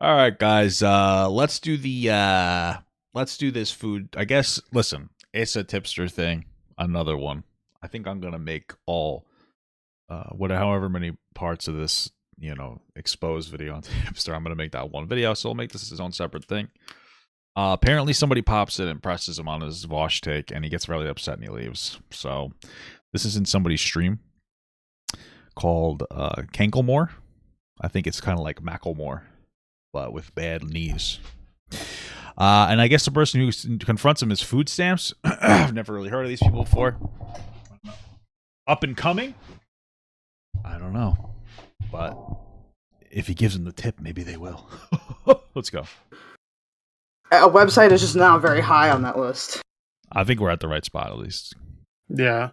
All right, guys. Let's do this food. I guess. Listen, it's a tipster thing. Another one. I think I'm gonna make all however many parts of this exposed video on tipster. I'm gonna make that one video. So I'll make this his own separate thing. Apparently somebody pops it and presses him on his Vosch take, and he gets really upset and he leaves. So this is in somebody's stream called Kanklemore. I think it's kind of like Macklemore, but with bad knees. And I guess the person who confronts him is Food Stamps. I've never really heard of these people before. Up and coming? I don't know. But if he gives them the tip, maybe they will. Let's go. A website is just now very high on that list. I think we're at the right spot, at least. Yeah.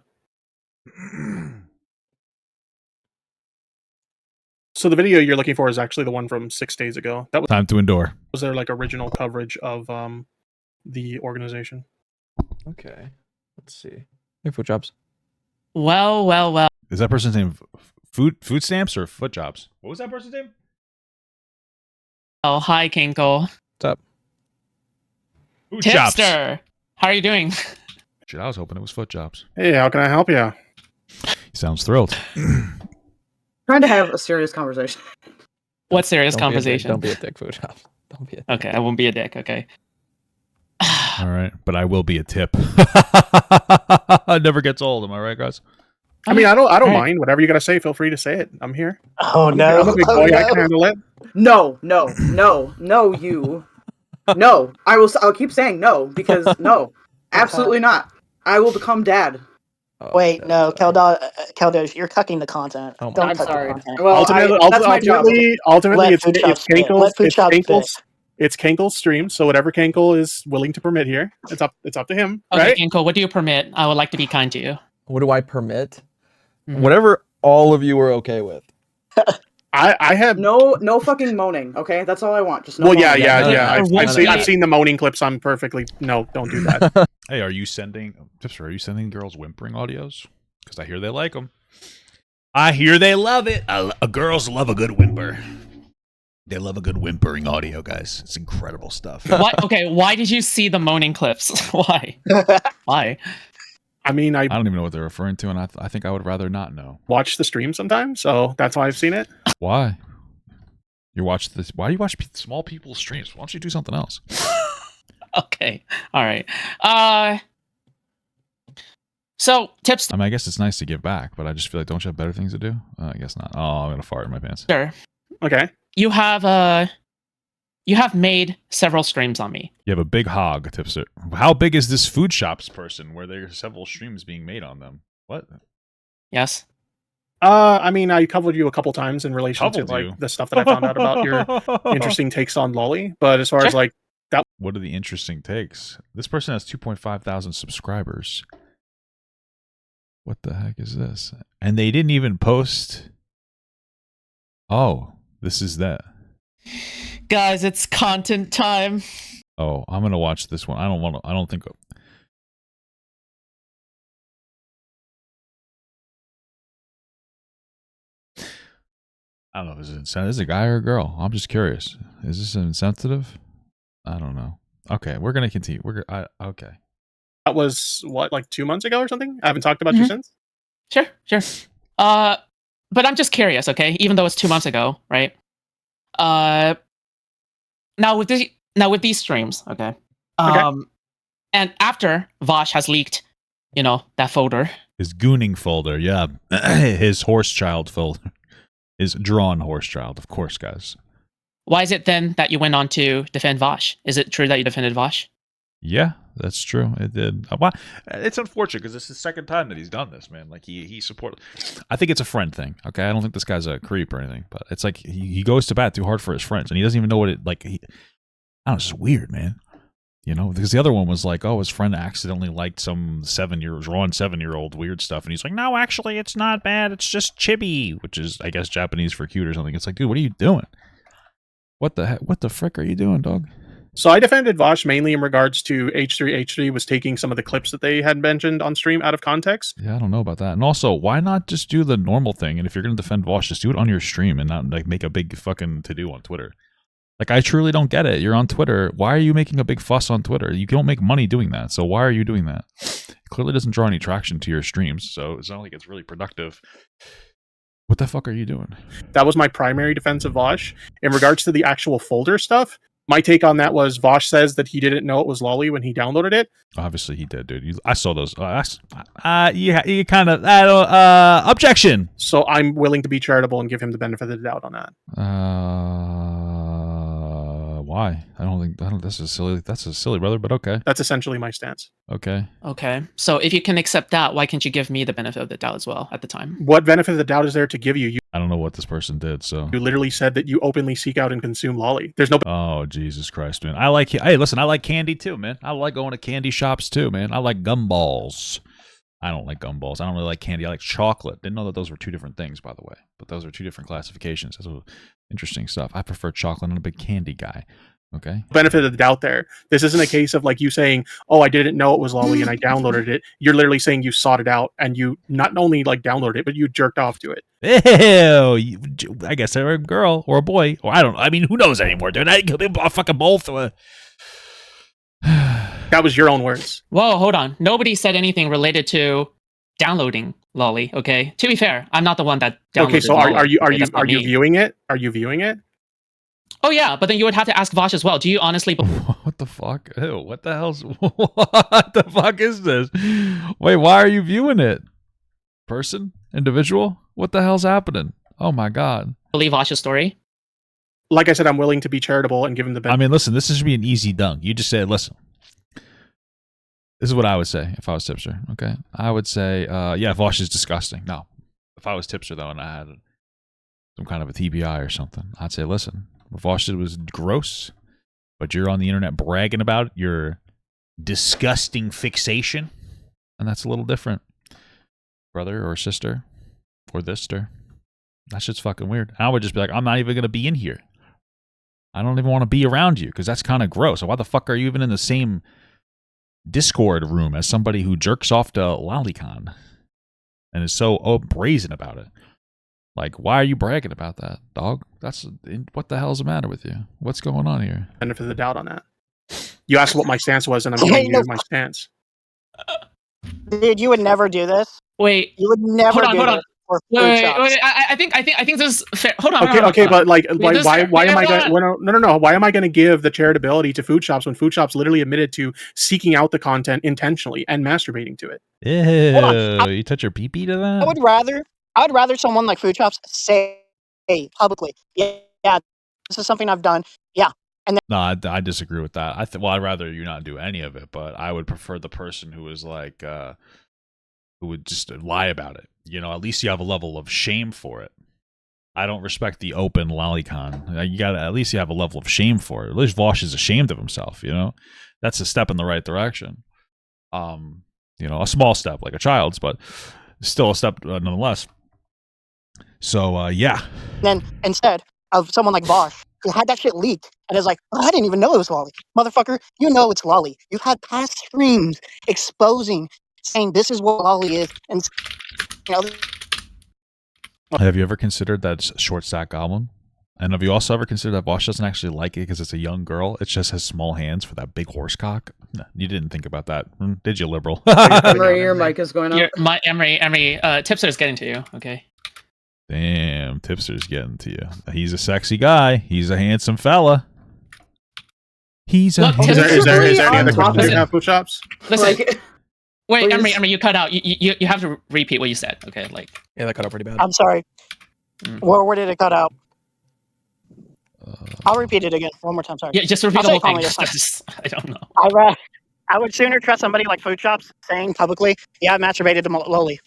So the video you're looking for is actually the one from 6 days ago. That was Time to endure. their like original coverage of the organization. Okay. Let's see. Hey, foot jobs. Well. Is that person's name Food Stamps or Foot Jobs? What was that person's name? Oh, hi, Kinkle. What's up? Food Jobs. Tipster. How are you doing? Shit, I was hoping it was Foot Jobs. Hey, how can I help you? He sounds thrilled. Trying to have a serious conversation. What serious Don't be a dick. conversation? Don't be a dick, foot jobs. Don't be a dick. Okay, I won't be a dick, okay. All right, but I will be a tip. It never gets old, am I right, guys? I mean, I don't Right. mind. Whatever you gotta say, feel free to say it. I'm here. Oh I'm a big boy. I can handle it. No, you. No. I'll keep saying no, because no. Absolutely not. I will become dad. Oh, Wait, yeah, no, sorry. Keldos, you're cucking the content. Oh my Don't I'm cut sorry. the content. Well, that's my job. Ultimately, Let it's Food Chops spit. Kankle's. Let Food It's Chops Kankle's. spit. It's Kankle's stream. So whatever Kankle is willing to permit here, it's up to him, Okay, right? Kinkle, what do you permit? I would like to be kind to you. What do I permit? Mhm. Whatever all of you are okay with. I have. No fucking moaning, okay? That's all I want. Just no Well, moaning. yeah. Would I've we- seen the moaning clips. I'm perfectly. No, don't do that. Hey, are you sending girls whimpering audios? Because I hear they like them. I hear they love it. Girls love a good whimper. They love a good whimpering audio, guys. It's incredible stuff. Why did you see the moaning clips? Why? Why? I mean, I I don't even know what they're referring to, and I think I would rather not know. watch the stream sometimes, so that's why I've seen it. Why? You watch this? Why do you watch small people's streams? Why don't you do something else? Okay. All right. So, Tipster. I mean, I guess it's nice to give back, but I just feel like, don't you have better things to do? I guess not. Oh, I'm gonna fart in my pants. Okay. You have made several streams on me. You have a big hog, Tipster. How big is this food shops person where there's several streams being made on them? What? Yes. I mean, I covered you a couple times in relation Covered to like you? the stuff that I found out about your interesting takes on Lolly. But as far as Sure. like What are the interesting takes? This person has 2.5 thousand subscribers. What the heck is this? And they didn't even post. Oh, this is that. Guys, it's content time. Oh, I'm gonna watch this one. I don't think. I don't know if it's insensitive. Is it a guy or a girl? I'm just curious. Is this insensitive? I don't know. Okay, we're gonna continue. Okay. that was what, like 2 months ago or something. I haven't talked about you Mhm. since. Sure. But I'm just curious, okay? Even though it's 2 months ago, right? Now with these streams, okay? And after Vosch has leaked, that folder. His gooning folder, yeah. His horse child folder. His drawn horse child, of course, guys. Why is it then that you went on to defend Vosch? Is it true that you defended Vosch? Yeah, that's true. It did. It's unfortunate because it's the second time that he's done this, man. Like he supported. I think it's a friend thing. Okay, I don't think this guy's a creep or anything, but it's like he goes to bat too hard for his friends, and he doesn't even know what it like. I don't know, it's just weird, man. Because the other one was like, oh, his friend accidentally liked some 7-year-old weird stuff, and he's like, no, actually, it's not bad. It's just chibi, which is, I guess, Japanese for cute or something. It's like, dude, what are you doing? What the heck? What the frick are you doing, dog? So I defended Vosch mainly in regards to H3. H3 was taking some of the clips that they had mentioned on stream out of context. Yeah, I don't know about that. And also, why not just do the normal thing? And if you're going to defend Vosch, just do it on your stream and not like make a big fucking to-do on Twitter. Like, I truly don't get it. You're on Twitter. Why are you making a big fuss on Twitter? You don't make money doing that. So why are you doing that? It clearly doesn't draw any traction to your streams. So it's not like it's really productive. What the fuck are you doing? That was my primary defense of Vosch. In regards to the actual folder stuff, my take on that was Vosch says that he didn't know it was lolly when he downloaded it. Obviously he did, dude. I saw those. You kind of objection. So I'm willing to be charitable and give him the benefit of the doubt on that. Why? I don't. That's a silly brother, but okay. That's essentially my stance. Okay. Okay. So if you can accept that, why can't you give me the benefit of the doubt as well at the time? What benefit of the doubt is there to give you? I don't know what this person did, so. You literally said that you openly seek out and consume lolly. There's no. Oh, Jesus Christ, man. Hey, listen, I like candy too, man. I like going to candy shops too, man. I like gumballs. I don't like gumballs. I don't really like candy. I like chocolate. Didn't know that those were two different things, by the way. But those are two different classifications. That's interesting stuff. I prefer chocolate. I'm a big candy guy. Okay. Benefit of the doubt there. This isn't a case of like you saying, "Oh, I didn't know it was lolly and I downloaded it." You're literally saying you sought it out and you not only like downloaded it, but you jerked off to it. Ew, I guess they're a girl or a boy, or I don't know. I mean, who knows anymore, dude? I could be fucking both. That was your own words. Whoa, hold on. Nobody said anything related to downloading lolly. Okay. To be fair, I'm not the one that downloaded. Okay, so lolly. are you me. viewing it? Are you viewing it? Oh yeah, but then you would have to ask Vosch as well. Do you honestly? What the fuck? Ew, what the hell's? What the fuck is this? Wait, why are you viewing it? Person? Individual? What the hell's happening? Oh my god. Believe Vosch's story? Like I said, I'm willing to be charitable and give him the benefit. I mean, listen, this should be an easy dunk. You just said, listen. This is what I would say if I was Tipster, okay? I would say, yeah, Vosch is disgusting. No. If I was Tipster, though, and I had some kind of a TBI or something, I'd say, listen, what Vosch did was gross, but you're on the internet bragging about your disgusting fixation, and that's a little different. Brother or sister or thister. That shit's fucking weird. I would just be like, I'm not even going to be in here. I don't even want to be around you because that's kind of gross. So why the fuck are you even in the same Discord room as somebody who jerks off to Lolicon and is so brazen about it? Like, why are you bragging about that, dog? What the hell's the matter with you? What's going on here? Benefit of the doubt on that. You asked what my stance was, and I'm giving you my stance. Dude, you would never do this. Wait. You would never Hold on. for food Wait, shops. I think this is fair. Hold on. Okay, but like, Wait, why wait, am I hold going? No. Why am I going to give the charitability to food shops when food shops literally admitted to seeking out the content intentionally and masturbating to it? Ew, you touch your pee-pee to that? I would rather someone like food shops say publicly, yeah, this is something I've done. Yeah. And then, No, I disagree with that. I'd rather you not do any of it, but I would prefer the person who is like, who would just lie about it. You know, at least you have a level of shame for it. I don't respect the open lolicon. You gotta, at least you have a level of shame for it. At least Vosch is ashamed of himself, you know? That's a step in the right direction. You know, a small step, like a child's, but still a step nonetheless. So, yeah. then instead of someone like Vosch, who had that shit leaked and is like, oh, I didn't even know it was lolly. Motherfucker, you know it's lolly. You've had past streams exposing, saying this is what lolly is. And, you know, Have you ever considered that short stack goblin? And have you also ever considered that Vosch doesn't actually like it because it's a young girl? It just has small hands for that big horse cock. No, you didn't think about that, did you, liberal? Emery, your mic is going up. Emery, Tipster is getting to you. Okay. Damn, Tipster's getting to you. He's a sexy guy. He's a handsome fella. He's a Look, Is there any other on questions topic. you have, food shops? Listen. Like, Wait, please. Emery, you cut out. You have to repeat what you said. Okay, like. Yeah, that cut out pretty bad. I'm sorry. Where did it cut out? I'll repeat it again one more time. Sorry. Yeah, just repeat I'll the say whole thing. calmly this I don't know. I would sooner trust somebody like food shops saying publicly, yeah, I masturbated to lolly.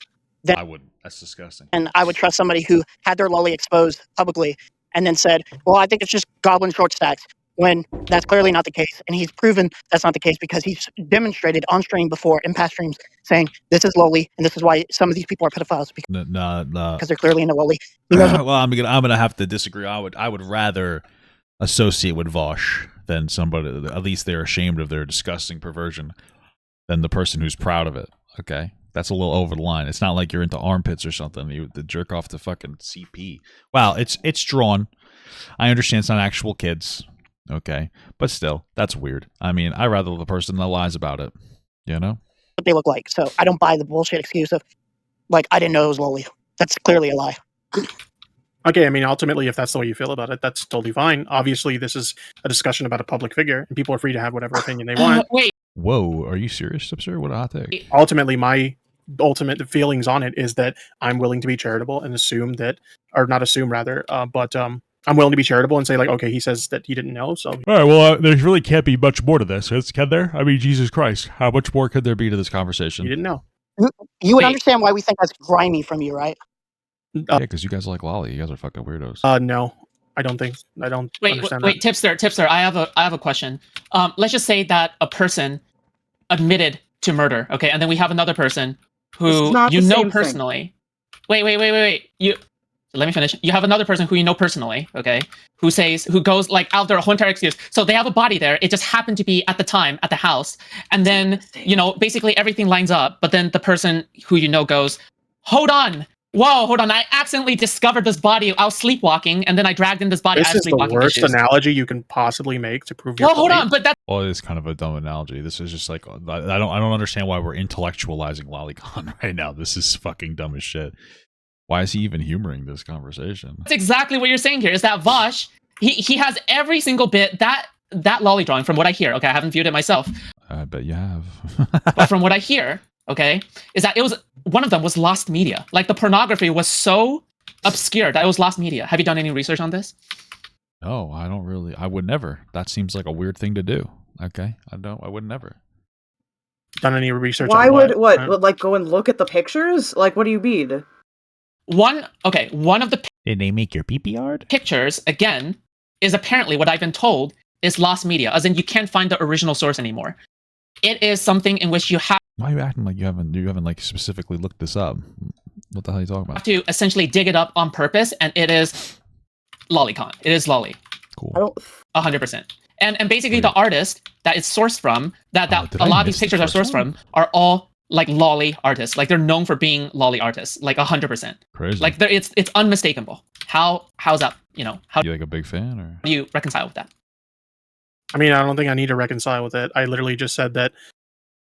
I wouldn't. That's disgusting. And I would trust somebody who had their lolly exposed publicly and then said, well, I think it's just goblin short stacks, when that's clearly not the case. And he's proven that's not the case because he's demonstrated on stream before in past streams saying this is lolly and this is why some of these people are pedophiles because they're clearly into lolly. He knows what- Well, I'm gonna have to disagree. I would rather associate with Vosch than somebody. At least they're ashamed of their disgusting perversion than the person who's proud of it. Okay. That's a little over the line. It's not like you're into armpits or something. You the jerk off to fucking CP. Wow, it's drawn. I understand it's not actual kids, Okay, but still, that's weird. I mean, I'd rather the person that lies about it. You know? What they look like. So I don't buy the bullshit excuse of like I didn't know it was Loli. That's clearly a lie. Okay, I mean, ultimately, if that's the way you feel about it, that's totally fine. Obviously, this is a discussion about a public figure, and people are free to have whatever opinion they want. Wait, Whoa, are you serious, Tipster? What a hot take. Ultimately, my ultimate feelings on it is that I'm willing to be charitable and assume that, or not assume rather, but I'm willing to be charitable and say like, okay, he says that he didn't know, so All right, well, there really can't be much more to this, can there? I mean, Jesus Christ, how much more could there be to this he conversation? didn't know. You would Wait. understand why we think that's grimy from you, right? Yeah, because you guys like lolly. You guys are fucking weirdos. No, I don't understand wait, Tipster. I have a question. Let's just say that a person admitted to murder, okay, and then we have another person This who is not you the know same thing. personally. Wait. Let me finish. You have another person who you know personally, okay, who goes like out there a whole entire excuse. So they have a body there. It just happened to be at the time at the house, and then basically everything lines up. But then the person who you know goes, "Hold on. Whoa, hold on! I accidentally discovered this body. I was sleepwaping, and then I dragged in this body. This I had is the sleepwalking worst issues." analogy you can possibly make to prove your Well, hold point. on, but that's Well, it is kind of a dumb analogy. This is just like I don't understand why we're intellectualizing Lolicon right now. This is fucking dumb as shit. Why is he even humoring this conversation? exactly what you're saying here. Is that Vosch? He has every single bit that lolly drawing from what I hear. Okay, I haven't viewed it myself, I bet you have. but from what I hear, okay, is that it was one of them was lost media. Like the pornography was so obscure that it was lost media. Have you done any research on this? No, I don't really. I would never. That seems like a weird thing to do. Okay, I would never. Done any research? Why on would what? would like go and look at the pictures? Like, what do you mean? One of the Did they make your pee-pee hard? pictures again is apparently what I've been told is lost media, as in you can't find the original source anymore. It is something in which you have Why are you acting like you haven't like specifically looked this up? What the hell are you talking about? to essentially dig it up on purpose, and it is lolicon. It is lolly. Cool. I don't. 100%. And basically Weird. the artist that it's sourced from, that did a I lot of miss these the pictures are first sourced one? from are all like lolly artists. Like they're known for being lolly artists, like 100%. Crazy. Like it's unmistakable. How's that? How you like a big fan or? do you reconcile with that? I mean, I don't think I need to reconcile with it. I literally just said that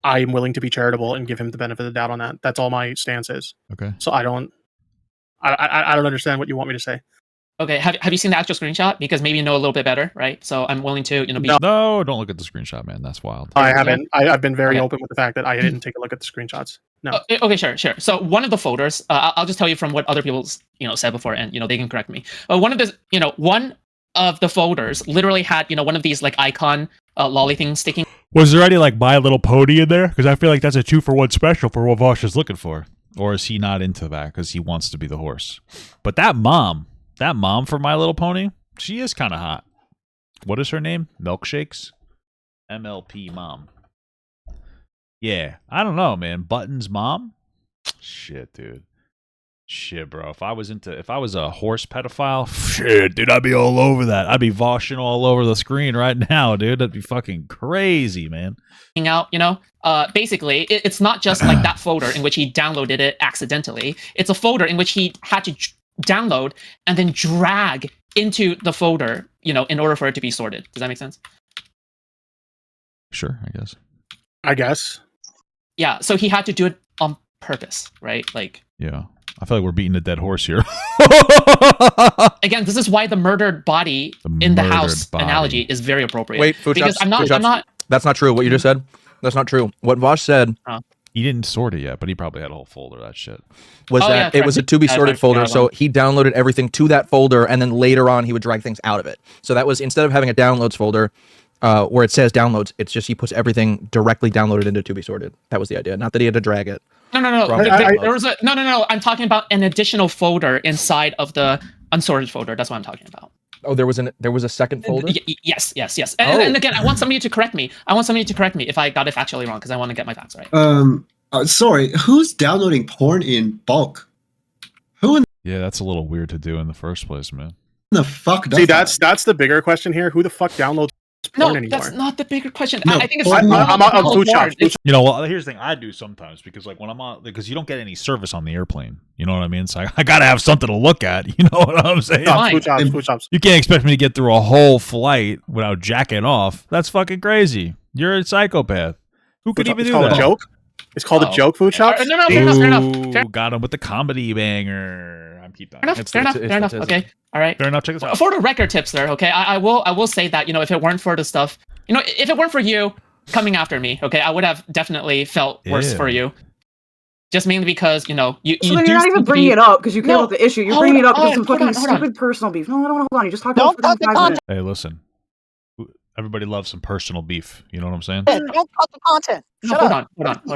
I am willing to be charitable and give him the benefit of the doubt on that. That's all my stance is. Okay. So I don't understand what you want me to say. Okay, have you seen the actual screenshot? Because maybe you know a little bit better, right? So I'm willing to, be No, don't look at the screenshot, man. That's wild. I haven't. I've been very Okay. open with the fact that I didn't take a look at the screenshots. No. Okay, sure. So one of the folders, I'll just tell you from what other people, said before, and they can correct me. One of the folders literally had, one of these like icon lolly things sticking. Was there any like My Little Pony in there? Because I feel like that's a 2-for-1 special for what Vosch is looking for. Or is he not into that because he wants to be the horse? But that mom for My Little Pony, she is kind of hot. What is her name? Milkshakes? MLP mom. Yeah, I don't know, man. Button's mom? Shit, dude. Shit, bro. If I was a horse pedophile, shit, dude, I'd be all over that. I'd be voshing all over the screen right now, dude. That'd be fucking crazy, man. Out, basically, it's not just like that folder in which he downloaded it accidentally. It's a folder in which he had to download and then drag into the folder, in order for it to be sorted. Does that make sense? Sure, I guess. I guess. Yeah. So he had to do it on purpose, right? Like, Yeah. I feel like we're beating a dead horse here. again, this is why the murdered body in the house analogy is very appropriate. Wait, food because shops, I'm not. That's not true. What you just said. That's not true. What Vosch said He didn't sort it yet, but he probably had a whole folder of that shit. was Oh, that yeah, it was a correct. to be I sorted forgot folder. about So that. he downloaded everything to that folder, and then later on he would drag things out of it. So that was, instead of having a downloads folder where it says downloads, it's just he puts everything directly downloaded into to be sorted. That was the idea. Not that he had to drag it. No. From There was no. I'm talking about an additional folder inside of the unsorted folder. That's what I'm talking about. Oh, there was a second folder. Yes. And again, I want somebody to correct me. If I got it factually wrong, because I want to get my facts right. Sorry, who's downloading porn in bulk? Who in Yeah, that's a little weird to do in the first place, man. the fuck does See, that? that's the bigger question here. Who the fuck downloads porn No, anymore. that's not the bigger question. No, I think it's porn- I'm on food shops. You know, well, here's the thing I do sometimes because, like, when I'm on, because you don't get any service on the airplane. You know what I mean? So I gotta have something to look at. You know what I'm saying? No, Fine. food shops, food shops. You can't expect me to get through a whole flight without jacking off. That's fucking crazy. You're a psychopath. Who could even It's do called that? a joke. It's called a Oh. joke. Food shops. No, fair enough, fair enough. Ooh, got him with the comedy banger. I'm keep that. Fair enough, It's- fair enough, it's fair enough. autism. Okay, all right. Fair enough. Check this out. For the record, Tipster, okay, I will say that, you know, if it weren't for the stuff, you know, if it weren't for you coming after me, okay, I would have definitely felt worse Ew. for you. Just mainly because, you know, you So then do you're not seem even to bringing be- it up because you care No, about the issue. You're hold bringing it up because on, some hold fucking on, hold on. stupid personal beef. No, hold on. You just talked Don't about it cut for the 5 minutes. Hey, listen. Everybody loves some personal beef. You know what I'm saying? Don't cut the content. No, Shut hold up.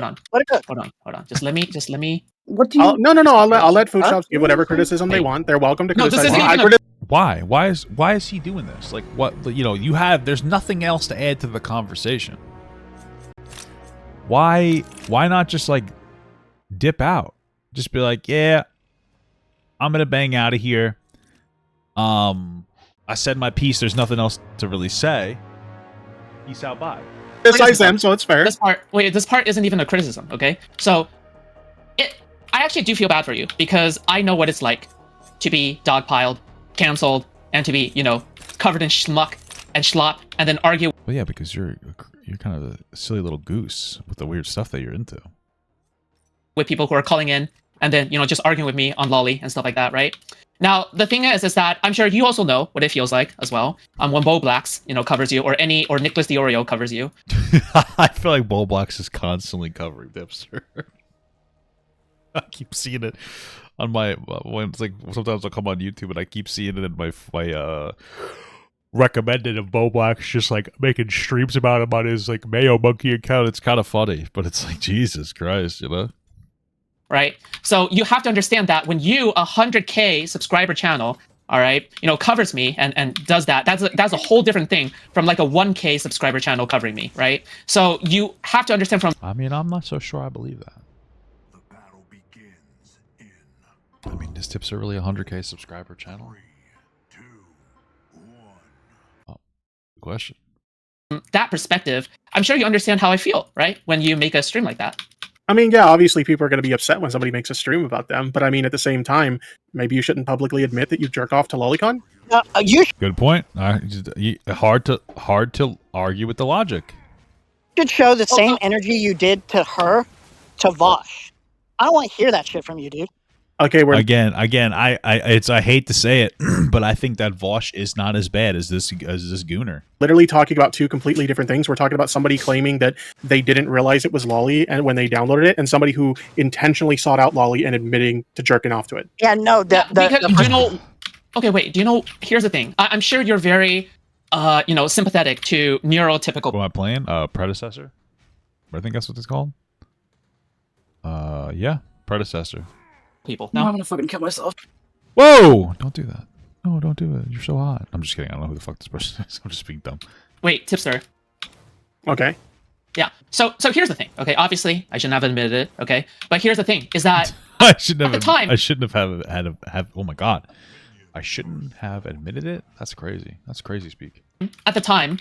on. Let it cook. Hold on. Just let me. What do you? No. I'll let food Huh? shops give whatever criticism they want. They're welcome to No, this criticize. isn't I even a- criti- Why is he doing this? Like, what? You know, there's nothing else to add to the conversation. Why not just like dip out? Just be like, yeah, I'm gonna bang out of here. I said my piece. There's nothing else to really say. Peace out. Bye. criticize them, so it's fair. This part isn't even a criticism, okay? So, I actually do feel bad for you because I know what it's like to be dogpiled, canceled, and to be, you know, covered in schmuck and schlop, and then argue Well, yeah, because you're kind of a silly little goose with the weird stuff that you're into. with people who are calling in and then, you know, just arguing with me on Lolly and stuff like that, right? Now, the thing is that I'm sure you also know what it feels like as well. When Bo Blacks, you know, covers you, or Nicholas Diorio covers you. I feel like Bull Blocks is constantly covering Tipster. I keep seeing it on my when it's like sometimes I'll come on YouTube and I keep seeing it in my recommended of Bo Black's just like making streams about him on his like Mayo Monkey account. It's kind of funny, but it's like Jesus Christ, you know? Right? So you have to understand that when you, 100K subscriber channel, all right, you know, covers me and does that, that's a whole different thing from like a 1K subscriber channel covering me, right? So you have to understand from I mean, I'm not so sure I believe that. I mean, is Tipster really a 100K subscriber channel? Oh, good question. that perspective, I'm sure you understand how I feel, right? When you make a stream like that. I mean, yeah, obviously people are going to be upset when somebody makes a stream about them, but I mean, at the same time, maybe you shouldn't publicly admit that you jerk off to Lolicon. You Good point. Hard to argue with the logic. should show the same energy you did to her to Vosch. I don't want to hear that shit from you, dude. Okay, we're Again, I hate to say it, but I think that Vosch is not as bad as this gooner. literally talking about two completely different things. We're talking about somebody claiming that they didn't realize it was Lolly and when they downloaded it, and somebody who intentionally sought out Lolly and admitting to jerking off to it. Yeah, no, Because do you know? Okay, wait. Do you know? Here's the thing. I'm sure you're very, you know, sympathetic to neurotypical. What am I playing? Predecessor? I think that's what it's called. Yeah, Predecessor. people. No, I'm No, gonna fucking kill myself. Whoa! Don't do that. No, don't do it. You're so hot. I'm just kidding. I don't know who the fuck this person is. I'm just being dumb. wait, Tipster. Okay. Yeah. So here's the thing. Okay, obviously I shouldn't have admitted it. Okay, but here's the thing: is that I shouldn't have. At the time- I shouldn't have had. Oh my god! I shouldn't have admitted it. That's crazy. That's crazy speak. at the time,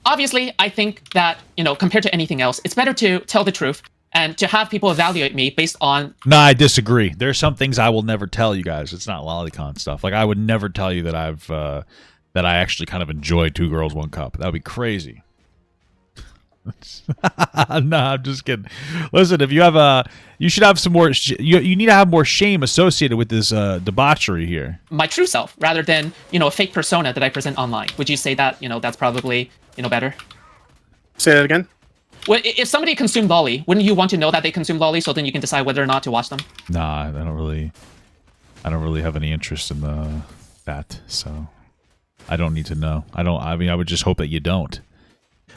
obviously I think that, you know, compared to anything else, it's better to tell the truth and to have people evaluate me based on. No, I disagree. There's some things I will never tell you guys. It's not lolicon stuff. Like I would never tell you that that I actually kind of enjoyed Two Girls, One Cup. That would be crazy. No, I'm just kidding. Listen, if you have you should have some more. You need to have more shame associated with this debauchery here. My true self rather than, you know, a fake persona that I present online. Would you say that, you know, that's probably, you know, better? Say that again. Well, if somebody consumed Lolly, wouldn't you want to know that they consumed Lolly so then you can decide whether or not to watch them? Nah, I don't really have any interest in that. So I don't need to know. I mean, I would just hope that you don't.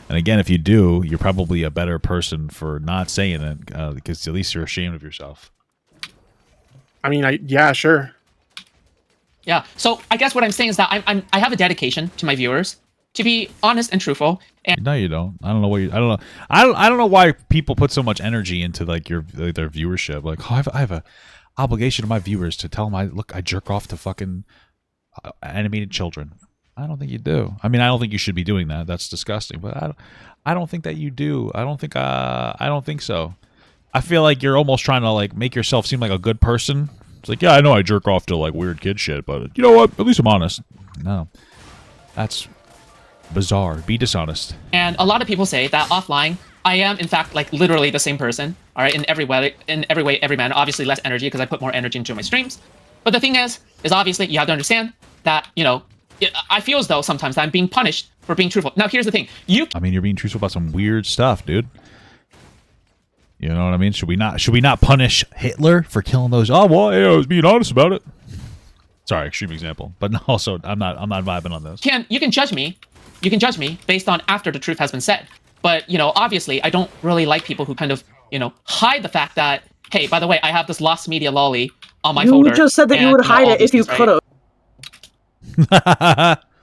And again, if you do, you're probably a better person for not saying it because at least you're ashamed of yourself. I mean, yeah, sure. Yeah. So I guess what I'm saying is that I have a dedication to my viewers to be honest and truthful. And No, you don't. I don't know what I don't know. I don't know why people put so much energy into like their viewership. Like, oh, I have a obligation to my viewers to tell them I jerk off to fucking animated children. I don't think you do. I mean, I don't think you should be doing that. That's disgusting. But I don't think that you do. I don't think so. I feel like you're almost trying to like make yourself seem like a good person. It's like, yeah, I know I jerk off to like weird kid shit, but you know what? At least I'm honest. No, that's bizarre. Be dishonest. And a lot of people say that offline, I am in fact like literally the same person. All right, in every way, every manner. Obviously, less energy because I put more energy into my streams. But the thing is obviously you have to understand that I feel as though sometimes I'm being punished for being truthful. Now, here's the thing: I mean, you're being truthful about some weird stuff, dude. You know what I mean? Should we not punish Hitler for killing those? Oh well, yeah, I was being honest about it. Sorry, extreme example, but also I'm not vibing on this. You can judge me. You can judge me based on after the truth has been said. But obviously, I don't really like people who kind of hide the fact that, hey, by the way, I have this lost media lolly on my folder. You just said that you would hide it if you could have.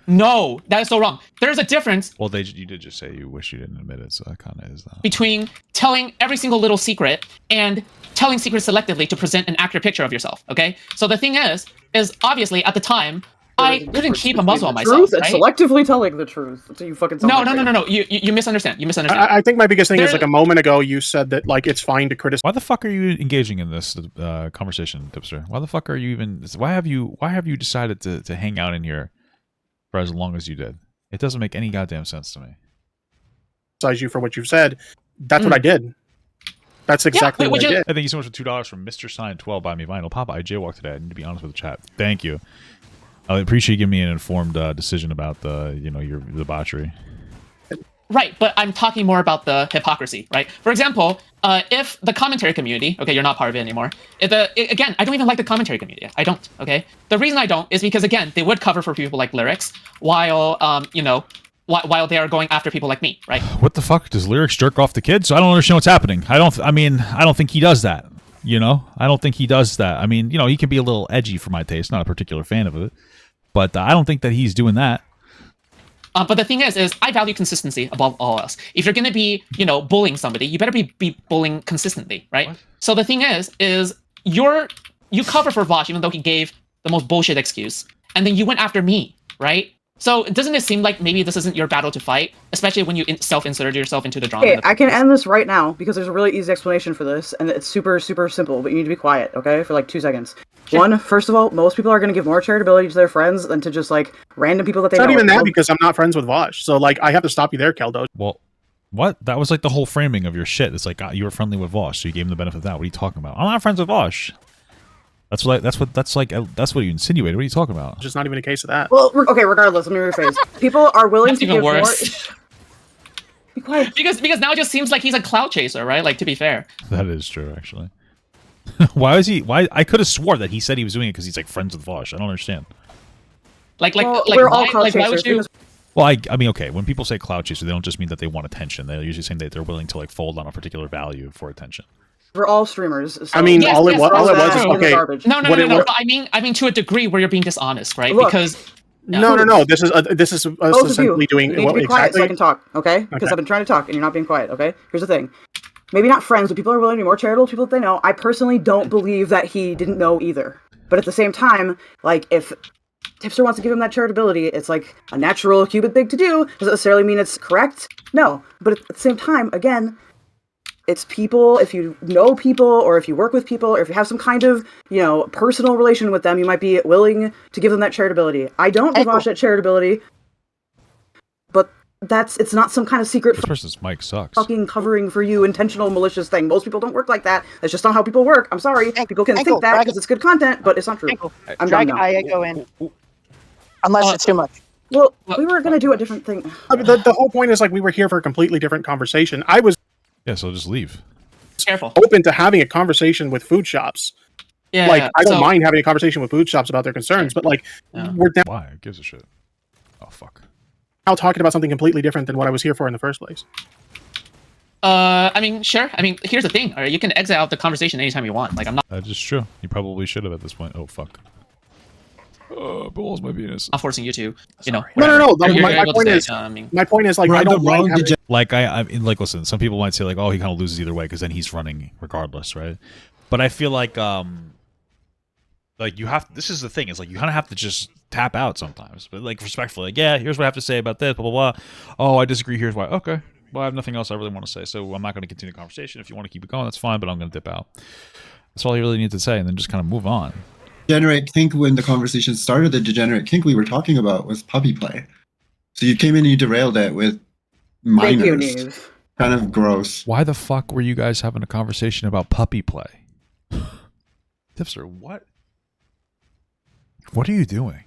No, that is so wrong. There's a difference. Well, you did just say you wish you didn't admit it, so that kind of is that. Between telling every single little secret and telling secrets selectively to present an accurate picture of yourself. Okay, so the thing is obviously at the time I didn't keep a muzzle on myself. Right? Selectively telling the truth. That's what you fucking no. You misunderstand. You misunderstand. I think my biggest thing is like a moment ago you said that like it's fine to criticize. Why the fuck are you engaging in this conversation, Tipster? Why the fuck are you even? Why have you decided to hang out in here for as long as you did? It doesn't make any goddamn sense to me. Criticize you for what you've said. That's what I did. That's exactly what I did. Thank you so much for $2 from Mr. Sign 12 Buy Me Vinyl. Papa, I jaywalked today. I need to be honest with the chat. Thank you. I appreciate you giving me an informed decision about the your debauchery. Right, but I'm talking more about the hypocrisy, right? For example, if the commentary community, okay, you're not part of it anymore. Again, I don't even like the commentary community. I don't, okay? The reason I don't is because, again, they would cover for people like Lyrics while, while they are going after people like me, right? What the fuck? Does Lyrics jerk off the kids? I don't understand what's happening. I don't think he does that, I don't think he does that. I mean, he can be a little edgy for my taste. Not a particular fan of it. But I don't think that he's doing that. But the thing is I value consistency above all else. If you're going to be, bullying somebody, you better be bullying consistently, right? What? So the thing is you cover for Vosch even though he gave the most bullshit excuse, and then you went after me, right? So doesn't it seem like maybe this isn't your battle to fight, especially when you self-inserted yourself into the drama? Okay, I can end this right now because there's a really easy explanation for this, and it's super, super simple, but you need to be quiet, okay, for like 2 seconds. Sure. One, first of all, most people are going to give more charitability to their friends than to just like random people that they know. It's not even that because I'm not friends with Vosch, so like I have to stop you there, Keldo. Well, what? That was like the whole framing of your shit. It's like you were friendly with Vosch, so you gave him the benefit of that. What are you talking about? I'm not friends with Vosch. That's what you insinuated. What are you talking about? It's just not even a case of that. Well, okay, regardless, let me rephrase. People are willing to give worse. more. Be quiet. Because now it just seems like he's a clout chaser, right? Like, to be fair. That is true, actually. Why I could have swore that he said he was doing it because he's like friends with Vosch. I don't understand. We're all clout chasers. Why would you? Well, I mean, okay. When people say clout chaser, they don't just mean that they want attention. They're usually saying that they're willing to like fold on a particular value for attention. We're all streamers. So I mean, all it was is okay. No. But I mean, to a degree where you're being dishonest, right? Look, because no. This is essentially doing what exactly. Quiet so I can talk, okay? Because I've been trying to talk and you're not being quiet, okay? Here's the thing. Maybe not friends, but people are willing to be more charitable to people that they know. I personally don't believe that he didn't know either. But at the same time, like, if Tipster wants to give him that charitability, it's like a natural Cupid thing to do. Does it necessarily mean it's correct? No. But at the same time, again, it's people, if you know people, or if you work with people, or if you have some kind of, personal relation with them, you might be willing to give them that charitability. I don't give Vosch that charitability, but it's not some kind of secret this person's mic sucks. Fucking covering for you, intentional, malicious thing. Most people don't work like that. That's just not how people work. I'm sorry. People can think that because it's good content, but it's not true. I'm Drag I go in. Unless it's too much. Well, we were going to do a different thing. The whole point is like we were here for a completely different conversation. I was so just leave. Careful. Open to having a conversation with food shops. Yeah, like I don't mind having a conversation with food shops about their concerns, but like we're down. Why? Who gives a shit? Oh fuck. Now talking about something completely different than what I was here for in the first place. I mean, sure. I mean, here's the thing. All right, you can exit out the conversation anytime you want. Like, I'm not. That's just true. You probably should have at this point. Oh fuck. Balls my penis. Not forcing you to, No. My point is like I don't mind I mean, like listen. Some people might say like, oh, he kind of loses either way because then he's running regardless, right? But I feel like you have. This is the thing. Is like you kind of have to just tap out sometimes, but like respectfully, like, yeah, here's what I have to say about this, blah blah blah. Oh, I disagree. Here's why. Okay, well, I have nothing else I really want to say, so I'm not going to continue the conversation. If you want to keep it going, that's fine, but I'm going to dip out. That's all you really need to say, and then just kind of move on. Degenerate kink, when the conversation started, the degenerate kink we were talking about was puppy play. So you came in and you derailed it with Thank you, minors. Neve. Kind of gross. Why the fuck were you guys having a conversation about puppy play? Tipster, what? What are you doing?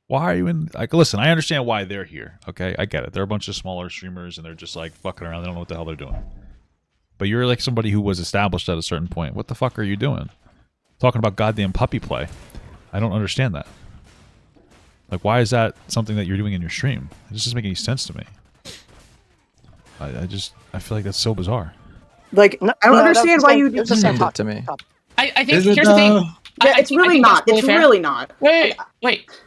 Why are you in? Like, listen, I understand why they're here. Okay, I get it. They're a bunch of smaller streamers, and they're just like fucking around. They don't know what the hell they're doing. But you're like somebody who was established at a certain point. What the fuck are you doing? Talking about goddamn puppy play. I don't understand that. Like, why is that something that you're doing in your stream? It just doesn't make any sense to me. I feel like that's so bizarre. Like, I don't understand why you It's the same Send it to me. I think Is it here's the thing. though? Yeah, I it's think- I really think that's not. It's fair. really not. Wait.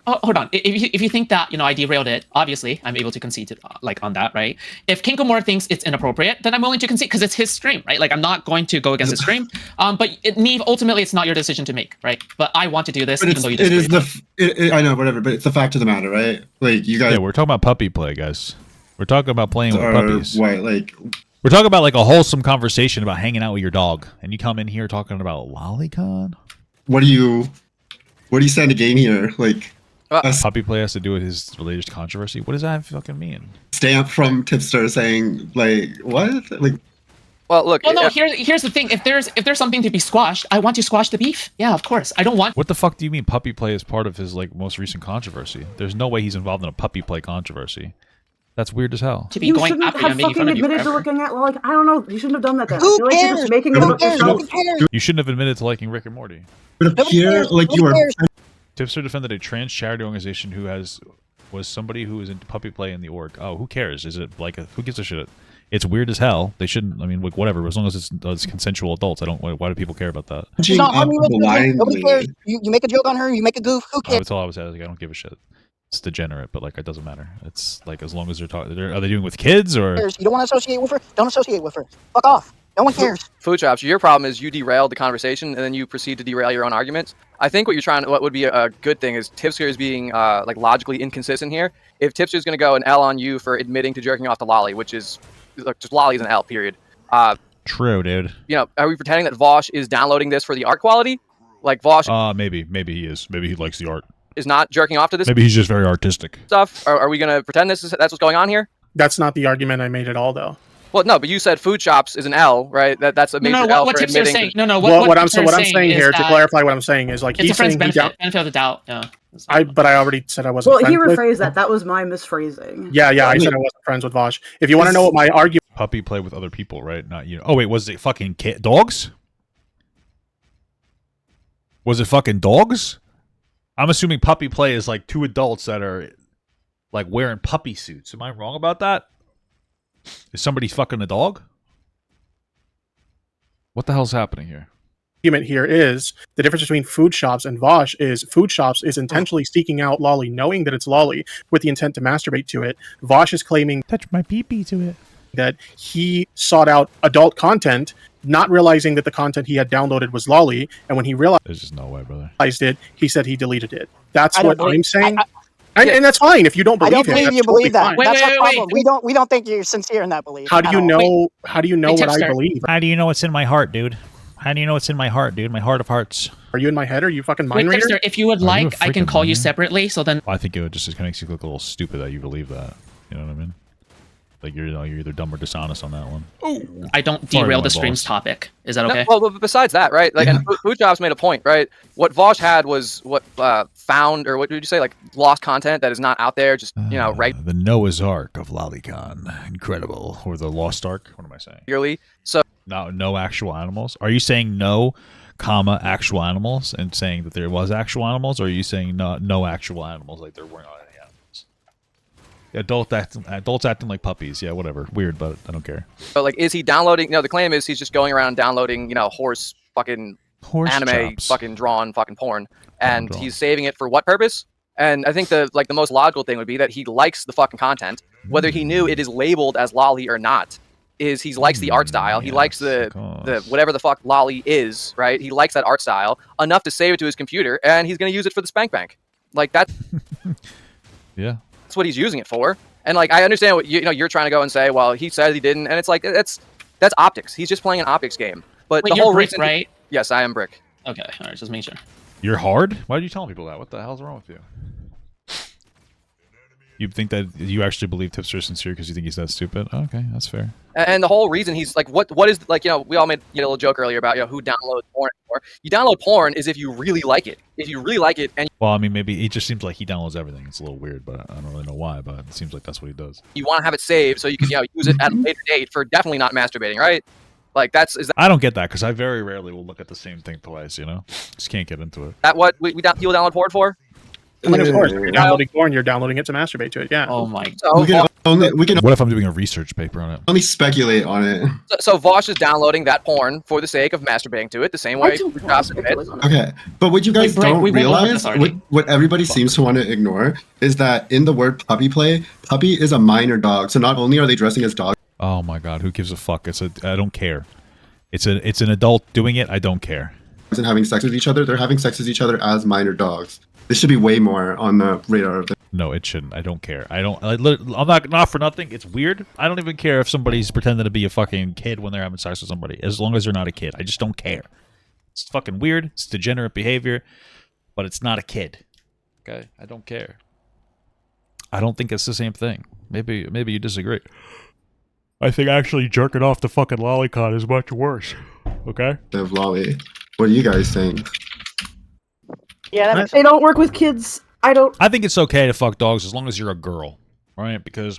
Oh, hold on. If you think that, I derailed it, obviously I'm able to concede to, like, on that, right? If Kinkomore thinks it's inappropriate, then I'm willing to concede because it's his stream, right? Like, I'm not going to go against his stream. But Neve, ultimately, it's not your decision to make, right? But I want to do this, But even though you it disagree. is I know, whatever, but it's the fact of the matter, right? Like, you guys Yeah, we're talking about puppy play, guys. We're talking about playing with are puppies. white, like, We're talking about like a wholesome conversation about hanging out with your dog, and you come in here talking about lolicon. what are you saying to gain here? Like, a Puppy play has to do with his religious controversy. What does that fucking mean? stamp from Tipster saying, like, what? Like, Well, look. Well, no. Here's the thing. If there's something to be squashed, I want to squash the beef. Yeah, of course. I don't want. What the fuck do you mean puppy play is part of his like most recent controversy? There's no way he's involved in a puppy play controversy. That's weird as hell. To be You going shouldn't after you have and making fucking fun of you admitted to forever. looking at, like, I don't know. You shouldn't have done that then. I Who feel like you're just cares? making it Who about cares? yourself. Who cares? You shouldn't have admitted to liking Rick and Morty. but Nobody appear cares. like you Nobody are. cares. Tipster defended a trans charity organization who was somebody who was into puppy play in the org. Oh, who cares? Is it like who gives a shit? It's weird as hell. They shouldn't. I mean, like, whatever. As long as it's consensual adults, I don't. Why do people care about that? She's not harming you with blindly. Nobody cares. You make a joke on her. You make a goof. Who cares? That's all I was saying. Like, I don't give a shit. It's degenerate, but like it doesn't matter. It's like as long as they're talking. Are they doing with kids or? You don't want to associate with her? Don't associate with her. Fuck off. No one cares. Food Chops, your problem is you derailed the conversation and then you proceed to derail your own arguments. I think what would be a good thing is Tipster is being like logically inconsistent here. If Tipster is going to go an L on you for admitting to jerking off to Lolly, which is like, just Lolly is an L, period. True, dude. Are we pretending that Vosch is downloading this for the art quality? Like Vosch Maybe he is. Maybe he likes the art. is not jerking off to this Maybe he's just very artistic. stuff? Are we going to pretend that's what's going on here? That's not the argument I made at all, though. Well, no, but you said Food Chops is an L, right? That's a major No, L what for Tipster's admitting. saying. No. What I'm Tipster's saying is here to that clarify what I'm saying is like It's a he's friend's saying he benefit of the doubt. Yeah. but I already said I wasn't. Well, he friends with- rephrased that. That was my misphrasing. Yeah, I said I wasn't friends with Vosch. If you want to know what my argument, Puppy play with other people, right? Not you. Oh wait, was it fucking dogs? Was it fucking dogs? I'm assuming puppy play is like two adults that are like wearing puppy suits. Am I wrong about that? Is somebody fucking a dog? What the hell's happening here? argument here is the difference between Food Shops and Vosch is Food Shops is intentionally seeking out Lolly, knowing that it's Lolly, with the intent to masturbate to it. Vosch is claiming Touch my pee-pee to it. that he sought out adult content, not realizing that the content he had downloaded was Lolly, and when he realized There's just no way, brother. it, he said he deleted it. That's I don't what believe- I'm saying. I- And that's fine if you don't I believe don't him. believe That's you totally believe that. fine. Wait, That's wait, our wait, problem. We don't think you're sincere in that belief. How do at you all. know? How do you know Hey, what I Tipster. believe? How do you know what's in my heart, dude? How do you know what's in my heart, dude? My heart of hearts. Are you in my head? Are you fucking Wait, mind reader? Tipster, if you would Are you like, a I can freaking call you liar? separately. So then, I think it would just makes you look a little stupid that you believe that. You know what I mean? Like you're either dumb or dishonest on that one. I don't Sorry, derail my the stream's balls. topic. Is that No, okay? well, but besides that, right? Like, and Food Jobs made a point, right? What Vosch had was what found, or what did you say? Like lost content that is not out there. Just right The Noah's Ark of Lolicon. Incredible. Or the Lost Ark. What am I saying? regularly. So No actual animals? Are you saying no, comma, actual animals and saying that there was actual animals? Or are you saying no actual animals, like there weren't any animals? Adults acting like puppies. Yeah, whatever. Weird, but I don't care. like, is he downloading? The claim is he's just going around downloading, horse fucking Horse anime, chops. fucking drawn, fucking porn, and drawn. he's saving it for what purpose? And I think the most logical thing would be that he likes the fucking content, whether he knew it is labeled as lolly or not. He likes the art style. He likes Yes, of the course. whatever the fuck lolly is, right? He likes that art style enough to save it to his computer, and he's gonna use it for the spank bank. Like that's Yeah. what he's using it for. And like I understand what you're trying to go and say. Well, he said he didn't, and it's like that's optics. He's just playing an optics game. But Wait, the you're whole Brick, reason, right? yes, I am Brick. Okay, all right, just make sure. You're hard? Why are you telling people that? What the hell's wrong with you? You think that you actually believe Tipster is sincere because you think he's that stupid? Okay, that's fair. And the whole reason he's like, what is like, we all made a little joke earlier about who downloads porn for. You download porn is if you really like it. If you really like it, and Well, I mean, maybe it just seems like he downloads everything. It's a little weird, but I don't really know why. But it seems like that's what he does. you want to have it saved so you can use it at a later date for definitely not masturbating, right? Like is I don't get that because I very rarely will look at the same thing twice. You know, just can't get into it. that what you'll download porn for? I mean, of course, if you're downloading porn, you're downloading it to masturbate to it. Yeah. Oh my. So, We can What if I'm doing a research paper on it? only speculate on it. so Vosch is downloading that porn for the sake of masturbating to it, the same way I don't Josh want to admits. speculate on it. Okay, but what you guys Wait, Brett, don't we went over realize, this already. what everybody seems to want to ignore, is that in the word puppy play, puppy is a minor dog. So not only are they dressing as dogs Oh my god, who gives a fuck? I don't care. It's an adult doing it. I don't care. and having sex with each other, they're having sex with each other as minor dogs. This should be way more on the radar of the. No, it shouldn't. I don't care. I'm not for nothing. It's weird. I don't even care if somebody's pretending to be a fucking kid when they're having sex with somebody, as long as they're not a kid. I just don't care. It's fucking weird. It's degenerate behavior, but it's not a kid. Okay, I don't care. I don't think it's the same thing. Maybe you disagree. I think actually jerking off the fucking lolicon is much worse. Okay. Of lolly. What do you guys think? Yeah, that makes They don't work with kids. I don't. I think it's okay to fuck dogs as long as you're a girl, right? Because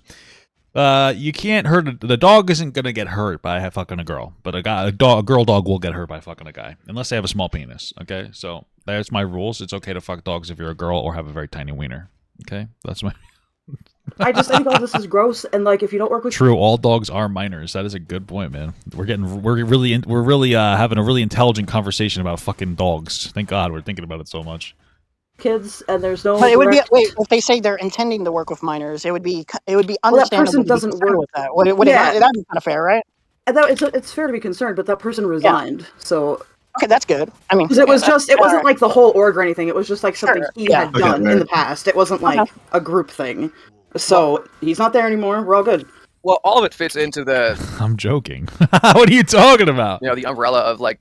you can't hurt the dog isn't gonna get hurt by fucking a girl, but a girl dog will get hurt by fucking a guy unless they have a small penis. Okay, so that's my rules. It's okay to fuck dogs if you're a girl or have a very tiny wiener. Okay, that's my. I think all this is gross, and like if you don't work with True, all dogs are minors. That is a good point, man. We're really having a really intelligent conversation about fucking dogs. Thank God we're thinking about it so much. kids, and there's no. But it would be direct- wait. If they say they're intending to work with minors, it would be Well, that understandable. person to be doesn't concerned work- with that. Would it Yeah. that'd be kind of fair, right? And it's fair to be concerned, but that person resigned, so Okay, that's good. I mean, 'cause it was yeah, just it that's wasn't like the whole org or anything. It was just like something Sure, he yeah. had Okay, done right. in the past. It wasn't like Okay. a group thing. So he's not there anymore. We're all good. Well, all of it fits into the I'm joking. What are you talking about? the umbrella of like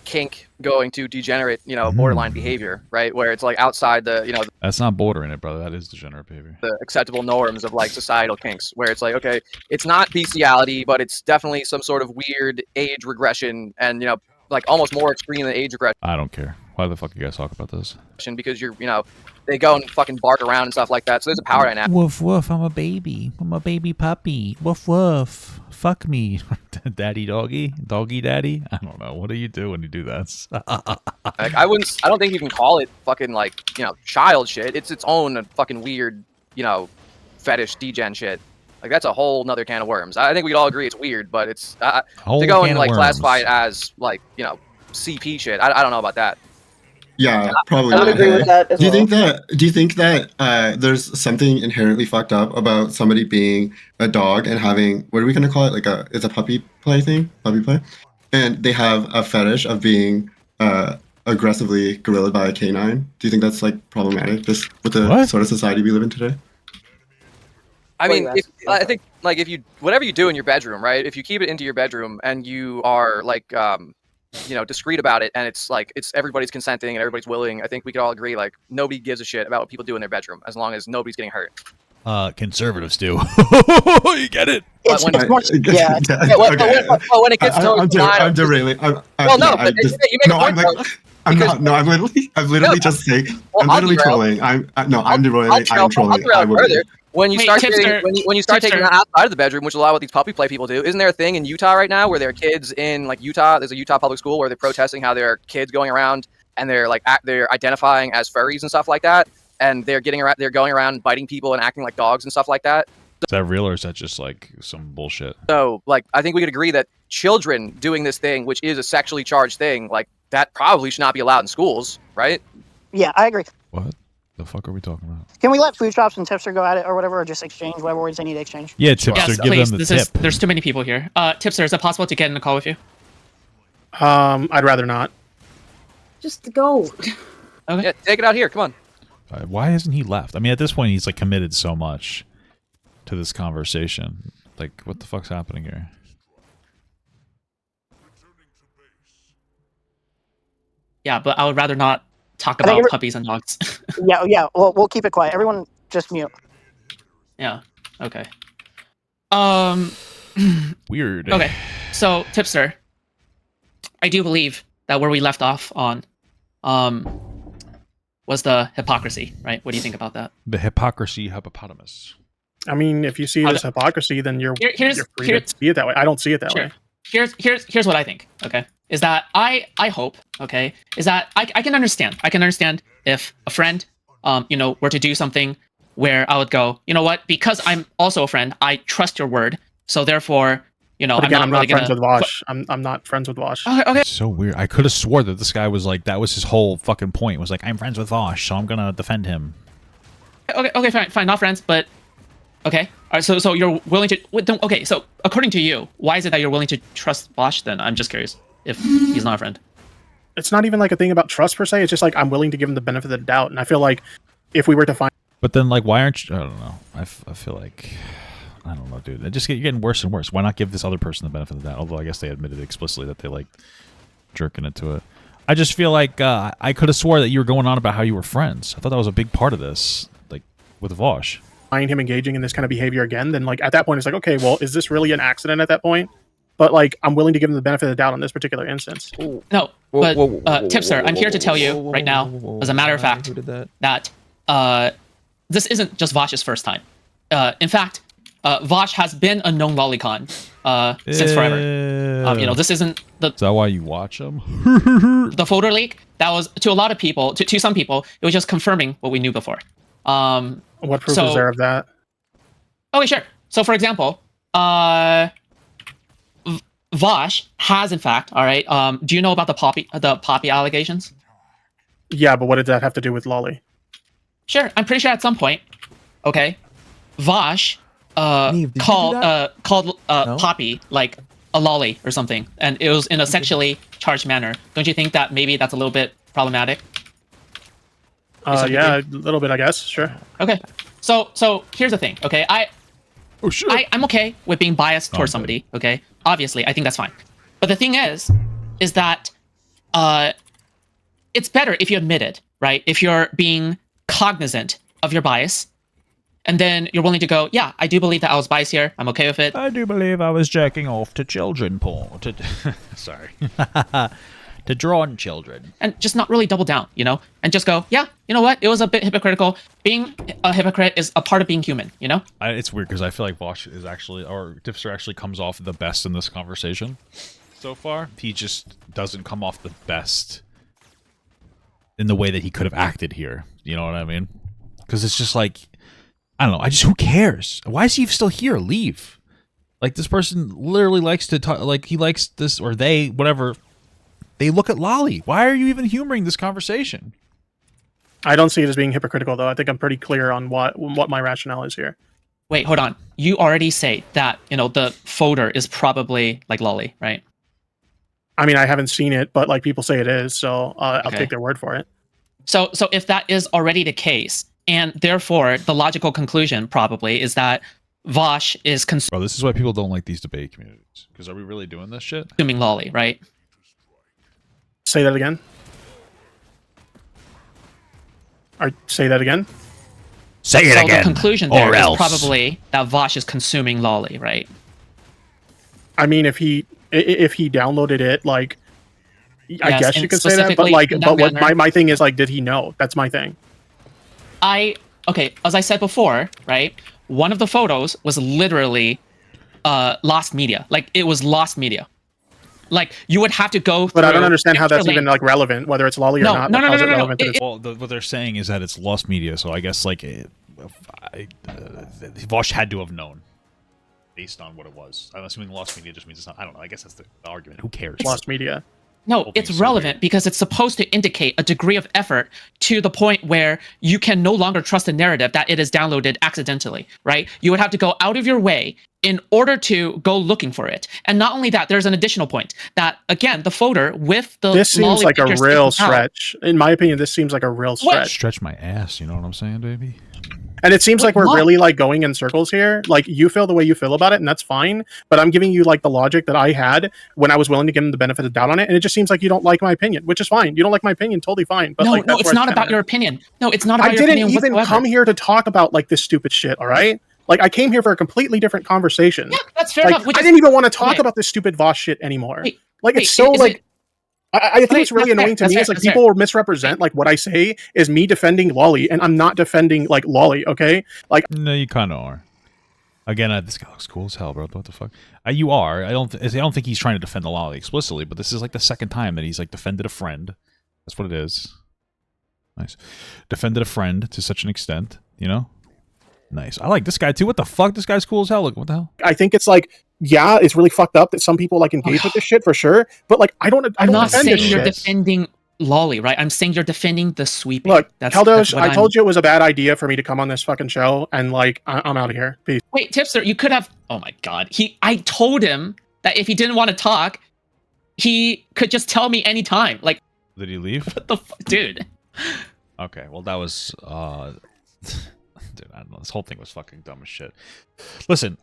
kink going to degenerate borderline behavior, right? Where it's like outside the That's not bordering it, brother. That is degenerate behavior. the acceptable norms of like societal kinks, where it's like, okay, it's not bestiality, but it's definitely some sort of weird age regression, and like almost more extreme than age regression I don't care. Why the fuck you guys talk about this? because you're they go and fucking bark around and stuff like that. So there's a power dynamic. Woof woof, I'm a baby. I'm a baby puppy. Woof woof. Fuck me. Daddy doggy? Doggy daddy? I don't know. What do you do when you do that? Like I don't think you can call it fucking like child shit. It's its own fucking weird fetish degen shit. Like that's a whole nother can of worms. I think we'd all agree it's weird, but it's Whole to go can and of like worms. classify it as like CP shit. I don't know about that. Yeah, probably. I would not, agree hey? with that as Do you well. think that there's something inherently fucked up about somebody being a dog and having, what are we gonna call it? Like it's a puppy play thing, puppy play, and they have a fetish of being aggressively gorillaed by a canine. Do you think that's like problematic, just with the What? sort of society we live in today? I Wait, mean, that's- I think like if you whatever you do in your bedroom, right? If you keep it into your bedroom and you are like discreet about it, and it's like it's everybody's consenting and everybody's willing, I think we could all agree like nobody gives a shit about what people do in their bedroom as long as nobody's getting hurt. Conservatives do. You get it? It's, when- it's more, yeah. Yeah, well, when it gets to I'm derailing. no, I'm but you make a I'm point, like, though, I'm because- not. No, I'm literally No, just saying. well, I'm I'll literally derail. trolling. I'm derailing. I'm trolling. I'll derail I will. further. When you Wait, start Tipster, when you start taking Tipster. it outside of the bedroom, which is a lot of what these puppy play people do, isn't there a thing in Utah right now where there are kids in like Utah? There's a Utah public school where they're protesting how there are kids going around and they're like they're identifying as furries and stuff like that, and they're going around biting people and acting like dogs and stuff like that. Is that real or is that just like some bullshit? So like I think we could agree that children doing this thing, which is a sexually charged thing, like that probably should not be allowed in schools, right? Yeah, I agree. What the fuck are we talking about? Can we let food shops and Tipster go at it or whatever, or just exchange whatever words they need to exchange? Yeah, Tipster, Yes, give please. them the tip. There's too many people here. Tipster, is it possible to get in a call with you? I'd rather not. Just go. Okay. Yeah, take it out here. Come on. Why hasn't he left? I mean, at this point, he's like committed so much to this conversation. Like, what the fuck's happening here? Yeah, but I would rather not talk I think about puppies and dogs. Yeah. Well, we'll keep it quiet. Everyone, just mute. Yeah. Okay. Weird. Okay. So, Tipster, I do believe that where we left off on, was the hypocrisy, right? What do you think about that? The hypocrisy hippopotamus. I mean, if you see it as hypocrisy, then you're free to see it that way. I don't see it that way. Here's what I think. Okay, is that I hope. Okay, is that I can understand. I can understand if a friend, were to do something where I would go, you know what? Because I'm also a friend, I trust your word. So therefore, But again, I'm not friends with Vosch. I'm not friends with Vosch. Okay. So weird. I could have swore that this guy was like, that was his whole fucking point. Was like, I'm friends with Vosch, so I'm gonna defend him. Okay, fine, not friends, but okay. All right, so you're willing to. Okay, so according to you, why is it that you're willing to trust Vosch? Then I'm just curious if he's not a friend. It's not even like a thing about trust per se. It's just like I'm willing to give him the benefit of the doubt, and I feel like if we were to find. But then, like, why aren't you? I don't know. I feel like. I don't know, dude. You're getting worse and worse. Why not give this other person the benefit of the doubt? Although I guess they admitted explicitly that they like jerking into it. I just feel like I could have swore that you were going on about how you were friends. I thought that was a big part of this, like with Vosch. Find him engaging in this kind of behavior again, then like at that point it's like, okay, well, is this really an accident at that point? But like I'm willing to give him the benefit of the doubt on this particular instance. No, but Tipster, I'm here to tell you right now, as a matter of fact, that this isn't just Vosch's first time. In fact, Vosch has been a known lolicon since forever. This isn't the. Is that why you watch him? The photo leak, that was to a lot of people, to some people, it was just confirming what we knew before. What proof is there of that? Okay, sure. So, for example, Vosch has, in fact, all right. Do you know about the poppy allegations? Yeah, but what did that have to do with Lolly? Sure, I'm pretty sure at some point, okay, Vosch called Poppy like a lolly or something, and it was in a sexually charged manner. Don't you think that maybe that's a little bit problematic? Yeah, a little bit, I guess. Sure. Okay. So here's the thing. Okay, I'm okay with being biased towards somebody. Okay, obviously, I think that's fine. But the thing is that it's better if you admit it, right? If you're being cognizant of your bias, and then you're willing to go, yeah, I do believe that I was biased here. I'm okay with it. I do believe I was jacking off to children porn. Sorry. To drawn children. And just not really double down, and just go, yeah, you know what? It was a bit hypocritical. Being a hypocrite is a part of being human, It's weird because I feel like Vosch is actually, or Tipster actually comes off the best in this conversation so far. He just doesn't come off the best in the way that he could have acted here. You know what I mean? Because it's just like, I don't know. Who cares? Why is he still here? Leave. Like, this person literally likes to talk, like, he likes this, or they, whatever. They look at Lolly. Why are you even humoring this conversation? I don't see it as being hypocritical, though. I think I'm pretty clear on what my rationale is here. Wait, hold on. You already say that, the folder is probably like Lolly, right? I mean, I haven't seen it, but like people say it is, so I'll take their word for it. So if that is already the case, and therefore the logical conclusion probably is that Vosch is Bro, this is why people don't like these debate communities. Because are we really doing this shit? consuming Lolly, right? Say that again. Say that again. Say it so again. The conclusion there is probably that Vosch is consuming Lolly, right? I mean, if he downloaded it, like, I guess you could say that. But like, what my thing is, like, did he know? That's my thing. Okay, as I said before, right? One of the photos was literally lost media. Like, it was lost media. Like, you would have to go through. But I don't understand how that's even like relevant, whether it's Lolly or not. No. Well, what they're saying is that it's lost media, so I guess like Vosch had to have known based on what it was. I'm assuming lost media just means it's not. I don't know. I guess that's the argument. Who cares? Lost media. No, Whole it's thing's so relevant weird. because it's supposed to indicate a degree of effort to the point where you can no longer trust the narrative that it is downloaded accidentally, right? You would have to go out of your way in order to go looking for it. And not only that, there's an additional point that, again, the folder with the This seems lolly like a picture real sticking out- stretch. In my opinion, this seems like a real stretch. Stretch my ass, you know what I'm saying, baby? And it seems Wait, like we're what? really like going in circles here. Like you feel the way you feel about it, and that's fine. But I'm giving you like the logic that I had when I was willing to give him the benefit of the doubt on it, and it just seems like you don't like my opinion, which is fine. You don't like my opinion, totally fine. But no, like, no, that's it's where not stand about on it. your opinion. No, it's not about I your didn't opinion even whatsoever. come here to talk about like this stupid shit. All right, like I came here for a completely different conversation. Yeah, that's fair Like enough. Which I is- didn't even want to talk okay. about this stupid Vosch shit anymore. Wait, like wait, it's so is like. it- I think Okay, it's really that's fair, annoying to that's me. fair, It's like that's fair. people misrepresent like what I say is me defending Lolly, and I'm not defending like Lolly. Okay, like No, you kind of are. Again, this guy looks cool as hell, bro. What the fuck? You are. I don't think he's trying to defend the lolly explicitly, but this is like the second time that he's like defended a friend. That's what it is. Nice. Defended a friend to such an extent, you know? Nice. I like this guy too. What the fuck? This guy's cool as hell. Look, what the hell? I think it's like, yeah, it's really fucked up that some people like engage with this shit for sure. But like, I don't I'm not defend saying this you're shit. defending Lolly, right? I'm saying you're defending the sweeping. Look, that's Kaldosh, what I told you it was a bad idea for me to come on this fucking show, and like, I'm out of here. Peace. Wait, Tipster, you could have. Oh my god, I told him that if he didn't want to talk, he could just tell me anytime. Like, Did he leave? what the fuck, dude? Okay, well that was dude, I don't know. This whole thing was fucking dumb as shit. Listen,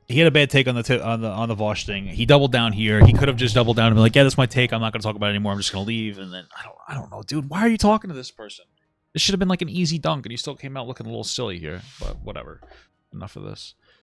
he had a bad take on the Vosch thing. He doubled down here. He could have just doubled down and been like, "Yeah, that's my take. I'm not going to talk about it anymore. I'm just going to leave." And then I don't know, dude. Why are you talking to this person? This should have been like an easy dunk, and he still came out looking a little silly here. But whatever. Enough of this.